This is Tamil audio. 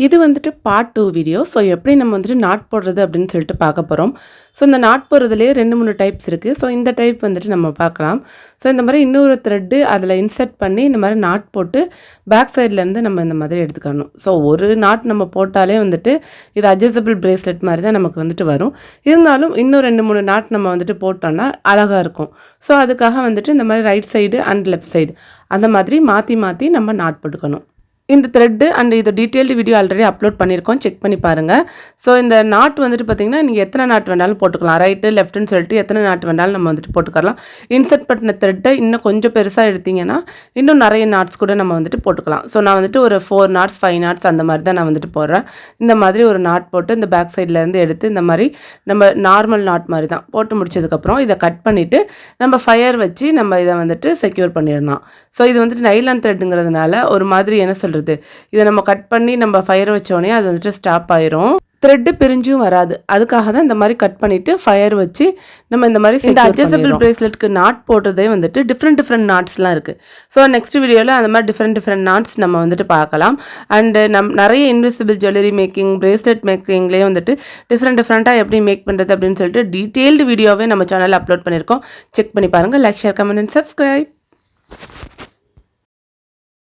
இது வந்துட்டு பார்ட் 2 வீடியோ. ஸோ எப்படி நம்ம வந்துட்டு நாட் போடுறது அப்படின்னு சொல்லிட்டு பார்க்க போகிறோம். ஸோ இந்த நாட் போடுறதுலேயே 2-3 டைப்ஸ் இருக்குது. ஸோ இந்த டைப் வந்துட்டு நம்ம பார்க்கலாம். ஸோ இந்த மாதிரி இன்னொரு த்ரெட்டு அதில் இன்சர்ட் பண்ணி இந்த மாதிரி நாட் போட்டு பேக் சைட்லேருந்து நம்ம இந்த மாதிரி எடுத்துக்கணும். ஸோ ஒரு நாட் நம்ம போட்டாலே வந்துட்டு இது அட்ஜஸ்டபிள் பிரேஸ்லெட் மாதிரி தான் நமக்கு வந்துட்டு வரும். இருந்தாலும் இன்னும் 2-3 நாட் நம்ம வந்துட்டு போட்டோம்னா அழகாக இருக்கும். ஸோ அதுக்காக வந்துட்டு இந்த மாதிரி right side and left side அந்த மாதிரி மாற்றி மாற்றி நம்ம நாட் போட்டுக்கணும். இந்த த்ரெட்டு அண்ட் இது டீட்டெயில்டு வீடியோ ஆல்ரெடி அப்லோட் பண்ணியிருக்கோம், செக் பண்ணி பாருங்கள். ஸோ இந்த நாட் வந்துட்டு பார்த்திங்கன்னா நீங்கள் எத்தனை நாட் வேணாலும் போட்டுக்கலாம். ரைட்டு லெஃப்ட்டுன்னு சொல்லிட்டு எத்தனை நாட் வேணாலும் நம்ம வந்துட்டு போட்டுக்கலாம். இன்சர்ட் பண்ண த்ரெட்டை இன்னும் கொஞ்சம் பெருசாக எடுத்திங்கன்னா இன்னும் நிறைய நாட்ஸ் கூட நம்ம வந்துட்டு போட்டுக்கலாம். ஸோ நான் வந்துட்டு ஒரு 4 நாட்ஸ் 5 நாட்ஸ் அந்த மாதிரி தான் நான் வந்துட்டு போடுறேன். இந்த மாதிரி ஒரு நாட் போட்டு இந்த பேக் சைட்லேருந்து எடுத்து இந்த மாதிரி நம்ம நார்மல் நாட் மாதிரி தான் போட்டு முடிச்சதுக்கப்புறம் இதை கட் பண்ணிவிட்டு நம்ம ஃபயர் வச்சு நம்ம இதை வந்துட்டு செக்யூர் பண்ணிடலாம். ஸோ இது வந்துட்டு நைலான் த்ரெட்டுங்கிறதுனால ஒரு மாதிரி என்ன சொல்கிறது, இதை நம்ம கட் பண்ணி நம்ம ஃபயர் வச்சோடனே அது வந்துட்டு ஸ்டாப் ஆயிரும். த்ரெட்டு பிரிஞ்சும் வராது. அதுக்காக தான் இந்த மாதிரி கட் பண்ணிவிட்டு ஃபயர் வச்சு நம்ம இந்த மாதிரி இந்த அட்ஜஸ்டபிள் பிரேஸ்லெட்க்கு நாட் போடுறதே வந்துட்டு டிஃப்ரெண்ட் நாட்ஸ்லாம் இருக்குது. ஸோ நெக்ஸ்ட் வீடியோவில் அந்த மாதிரி டிஃப்ரெண்ட் நாட்ஸ் நம்ம வந்துட்டு பார்க்கலாம். அண்டு நிறைய இன்விசிபிள் ஜுவல்லரி மேக்கிங், பிரேஸ்லெட் மேக்கிங்லேயே வந்துட்டு டிஃப்ரெண்ட்டாக எப்படி மேக் பண்ணுறது அப்படின்னு சொல்லிட்டு டீட்டெயில்டு வீடியோவே நம்ம சேனலில் அப்லோட் பண்ணியிருக்கோம். செக் பண்ணி பாருங்கள். Like, share, comment and subscribe.